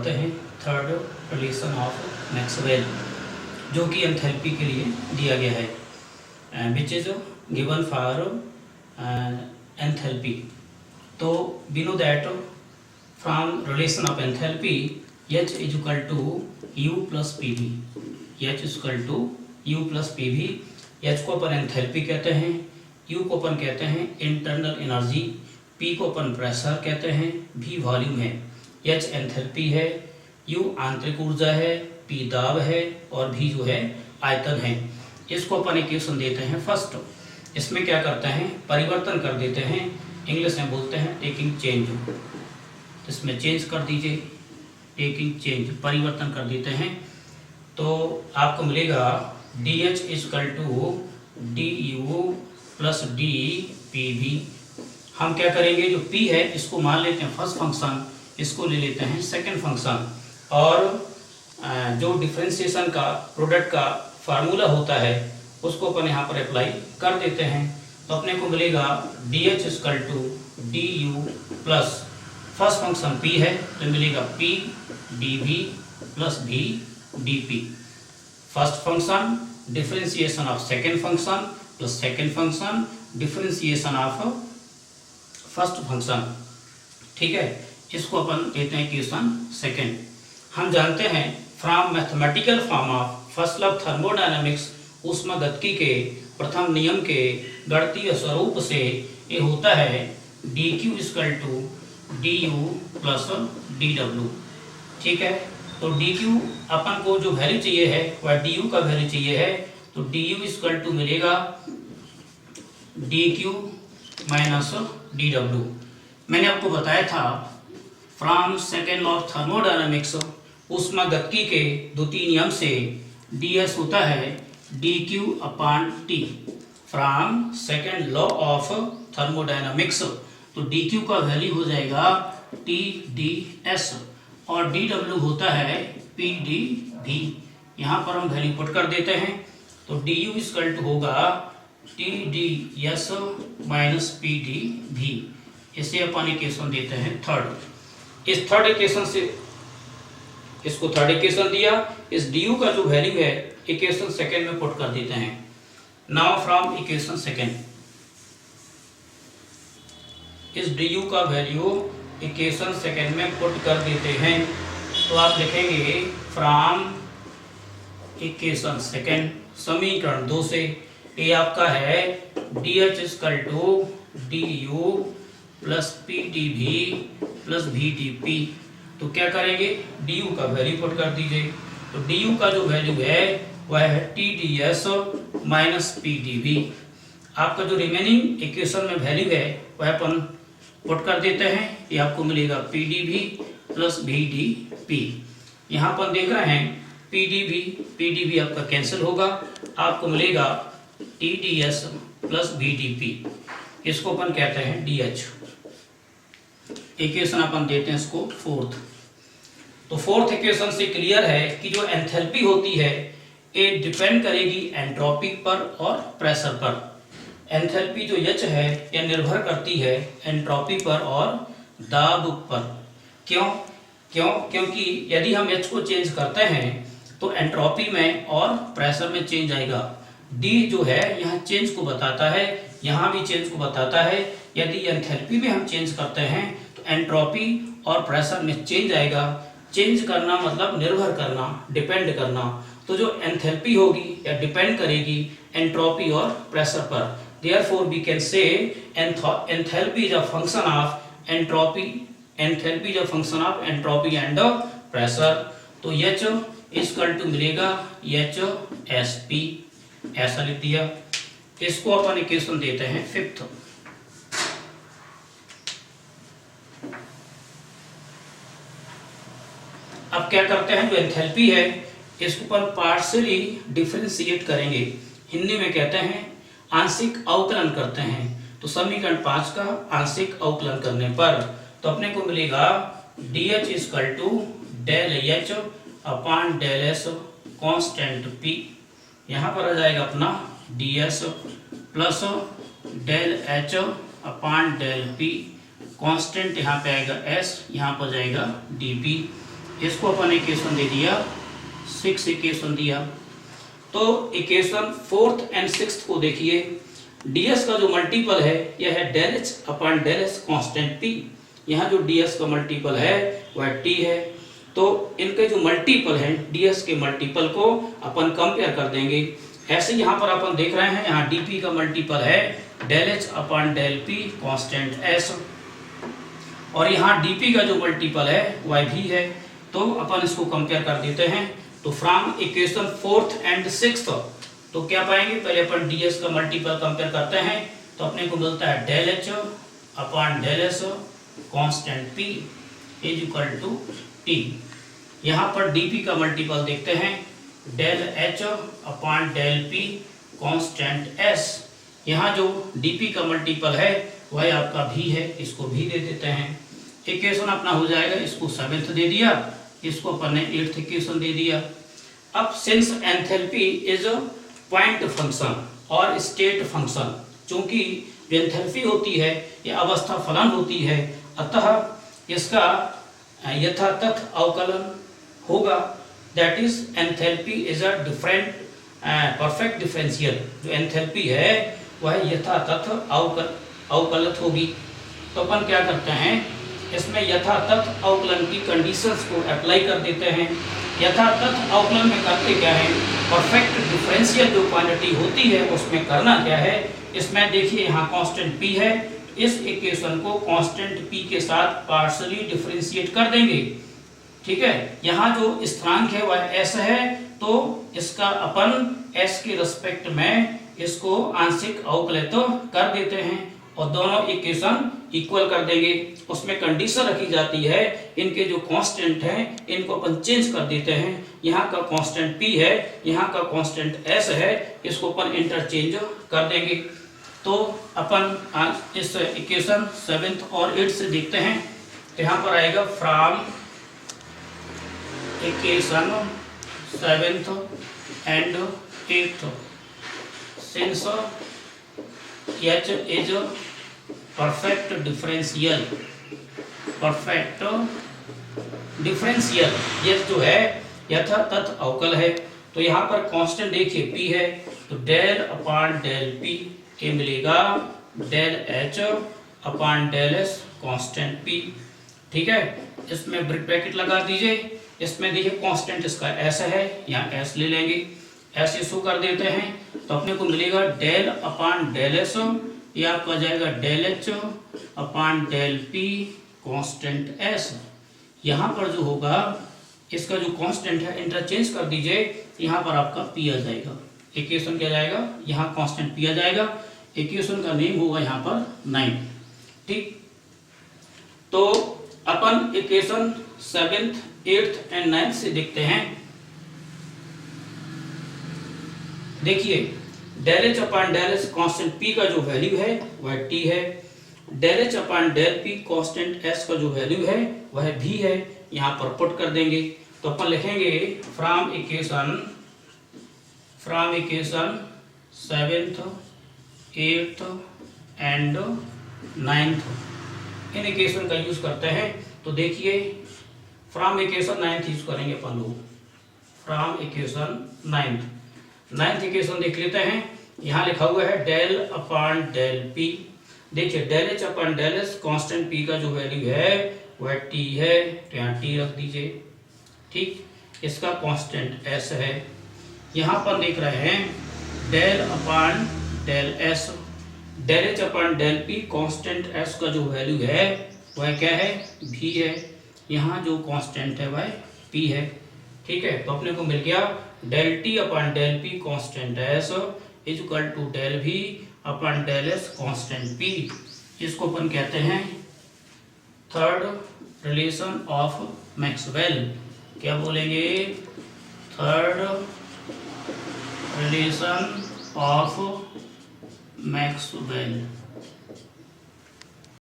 पढ़ते हैं third relation of Maxwell, जो कि एंथैल्पी के लिए दिया गया है, which is given for enthalpy. तो we know that from relation of enthalpy H is equal to U plus P V, H is equal to U plus P V. H को अपन enthalpy कहते हैं, U को अपन कहते हैं internal energy, P को अपन pressure कहते हैं, V वॉल्यूम है, H एंथैल्पी है, U आंतरिक ऊर्जा है, P दाब है और V जो है आयतन है। इसको अपन इक्वेशन देते हैं फर्स्ट। इसमें क्या करते हैं, परिवर्तन कर देते हैं, इंग्लिश में बोलते हैं टेकिंग चेंज। इसमें चेंज कर दीजिए, टेकिंग चेंज, परिवर्तन कर देते हैं। तो आपको मिलेगा DH equal to DU plus DPV। हम क्या करेंगे, जो P है इसको मान लेते हैं फर्स्ट फंक्शन, इसको ले लेते हैं सेकंड फंक्शन, और जो डिफरेंशिएशन का प्रोडक्ट का फार्मूला होता है उसको अपन यहाँ पर अप्लाई कर देते हैं। तो अपने को मिलेगा DH equal to DU plus first function P है तो मिलेगा P dV plus V dP। First function differentiation of second function plus second function differentiation of first function, ठीक है। इसको अपन देते हैं इक्वेशन सेकेंड। हम जानते हैं from mathematical form of first law thermodynamics, ऊष्मागतिकी के प्रथम नियम के गणितीय स्वरूप से ये होता है dQ equal to DU plus DW, ठीक है। तो DQ अपन को जो वैल्यू चाहिए है वह DU का वैल्यू चाहिए है, तो DU इक्वल टू मिलेगा DQ माइनस DW। मैंने आपको बताया था from second law of thermodynamics, ऊष्मागतिकी के द्वितीय नियम से DS होता है DQ upon T। From second law of thermodynamics तो DQ का वैल्यू हो जाएगा TdS और DW होता है PdV। यहाँ पर हम वैल्यू पुट कर देते हैं, तो DU इक्वल टू होगा TdS माइनस PdV। इसे अपन इक्वेशन देते हैं थर्ड। इस थर्ड इक्वेशन से इसको थर्ड इक्वेशन दिया, इस DU का जो वैल्यू है इक्वेशन सेकेंड में पुट कर देते हैं। नाउ फ्रॉम इक्वेशन सेकेंड इस DU का वैल्यू इक्वेशन सेकेंड में पुट कर देते हैं, तो आप लिखेंगे फ्रॉम इक्वेशन सेकेंड समीकरण 2 से ये आपका है DH equal to DU plus PdV plus VdP। तो क्या करेंगे, DU का वैल्यू पुट कर दीजिए, तो DU का जो वैल्यू है वह है TdS माइनस PdV। आपका जो रिमेनिंग इक्वेशन में वैल्यू है वह अपन पुट कर देते हैं, ये आपको मिलेगा PdV प्लस VdP। यहाँ पर देख रहे हैं PdV आपका कैंसिल होगा, आपको मिलेगा TdS प्लस VdP। इसको अपन कहते हैं DH। इक्वेशन अपन देते हैं इसको फोर्थ। तो फोर्थ इक्वेशन से क्लियर है कि जो एंथैल्पी होती है ये डिपेंड करेगी एंट्रोपी पर और प्रेशर पर। एंथैल्पी जो H है यह निर्भर करती है एंट्रोपी पर और दाब पर। क्योंकि यदि हम H को चेंज करते हैं तो एंट्रोपी में और प्रेशर में चेंज आएगा। D जो है यहाँ चेंज को बताता है, यहाँ भी चेंज को बताता है। यदि एंथैल्पी में हम चेंज करते हैं तो एंट्रोपी और प्रेशर में चेंज आएगा। चेंज करना मतलब निर्भर करना, डिपेंड करना। तो जो एंथैल्पी होगी या डिपेंड करेगी एंट्रोपी और प्रेशर पर। Therefore we can say enthalpy is a function of entropy, enthalpy is a function of entropy and pressure। तो H इक्वल टू मिलेगा HSP, ऐसा लिख दिया। इसको अपन इक्वेशन देते हैं फिफ्थ। अब क्या करते हैं, जो एंथैल्पी है इसको अपन पार्शियली डिफरेंशिएट करेंगे, हिंदी में कहते हैं आंशिक अवकलन करते हैं। तो समीकरण 5 का आंशिक अवकलन करने पर तो अपने को मिलेगा DH equal to del H upon del S constant P। यहाँ पर आ जाएगा अपना DS plus del H upon del P, constant यहाँ पे आएगा S, यहाँ पर जाएगा dP। इसको अपन इक्वेशन दे दिया 6 इक्वेशन दिया। तो इक्वेशन 4th एंड 6th को देखिए, ds का जो मल्टीपल है यह है del H upon del S constant p। यहाँ जो ds का मल्टीपल है वह t है। तो इनके जो मल्टीपल है ds के मल्टीपल को अपन कंपेयर कर देंगे। ऐसे यहाँ पर अपन देख रहे हैं, यहाँ dp का मल्टीपल है del H upon del p constant s, और यहाँ dp का जो मल्टीपल है वह भी है। तो अपन इसको कंपेयर कर देते हैं। तो from equation 4th and 6th तो क्या पाएंगे, पहले अपन ds का मल्टीपल कंपेयर करते हैं। तो अपने को मिलता है del H upon del S constant p is equal to t। यहाँ पर dp का मल्टीपल देखते हैं, del H upon del p constant s। यहाँ जो dp का मल्टीपल है वह आपका भी है, इसको भी दे देते हैं। इक्वेशन अपना हो जाएगा, इसको 7th दे दिया, इसको अपन ने 8th इक्वेशन दे दिया। अब since enthalpy is a point function और स्टेट फंक्शन, चूंकि जो एंथैल्पी होती है यह अवस्था फलन होती है, अतः इसका यथातथ अवकलन होगा। That is enthalpy is a different perfect differential. जो एंथैल्पी है वह यथातथ अवकलित होगी। तो अपन क्या करते हैं, इसमें यथातथ अवकलन की कंडीशंस को अप्लाई कर देते हैं। यथातथ अवकलन में करते क्या है, परफेक्ट डिफरेंशियल जो क्वांटिटी होती है उसमें करना क्या है, इसमें देखिए यहाँ कांस्टेंट p है, इस इक्वेशन को कांस्टेंट p के साथ पार्शियली डिफरेंशिएट कर देंगे। ठीक है, यहाँ जो स्थिरांक है वह s है, तो इसका अपन s के रिस्पेक्ट में इसको आंशिक अवकलित कर देते हैं और दोनों इक्वेशन इक्वल कर देंगे। उसमें कंडीशन रखी जाती है, इनके जो कांस्टेंट हैं इनको अपन चेंज कर देते हैं। यहाँ का कांस्टेंट p है, यहाँ का कांस्टेंट s है, इसको अपन इंटरचेंज कर देंगे। तो अपन इस इक्वेशन 7th और 8th से देखते हैं। तो यहाँ पर आएगा from equation 7th and 8th since h is perfect differential, ये जो है यथातथ अवकल है। तो यहाँ पर कांस्टेंट देखिए p है, तो डेल अपॉन डेल p के मिलेगा del h upon del s constant p। ठीक है, इसमें ब्रैकेट लगा दीजिए। इसमें देखिए कांस्टेंट इसका s है, यहाँ s ले लेंगे, s इशू कर देते हैं। तो अपने को मिलेगा डेल अपॉन डेल s, ये आपका जाएगा del h upon del p constant s। यहाँ पर जो होगा इसका जो कांस्टेंट है इंटरचेंज कर दीजिए, यहाँ पर आपका p आ जाएगा। इक्वेशन क्या जाएगा, यहाँ कांस्टेंट p आ जाएगा, इक्वेशन का नेम होगा यहाँ पर 9। ठीक, तो अपन equation 7th 8th and 9th से देखते हैं। देखिए del H upon del S constant p का जो वैल्यू है वह t है, del H upon del p constant s का जो वैल्यू है वह भी है, यहाँ पर पुट कर देंगे। तो अपन लिखेंगे from equation 7th 8th and 9th in equation का यूज करते हैं। तो देखिए फ्रॉम इक्वेशन 9th यूज करेंगे अपन लोग, फ्रॉम इक्वेशन 9th इक्वेशन देख लेते हैं। यहाँ लिखा हुआ है डेल अपॉन डेल p। देखिए del H upon del S constant p का जो वैल्यू है वह t है, तो यहाँ t रख दीजिए। ठीक, इसका कांस्टेंट s है। यहाँ पर देख रहे हैं del upon del s, del H upon del p constant s का जो वैल्यू है वह क्या है, v है। यहाँ जो कांस्टेंट है वह p है। ठीक है, तो अपने को मिल गया del t upon del p constant s is equal to del v upon del s constant p। इसको अपन कहते हैं थर्ड रिलेशन ऑफ मैक्सवेल। क्या बोलेंगे, थर्ड रिलेशन ऑफ मैक्सवेल।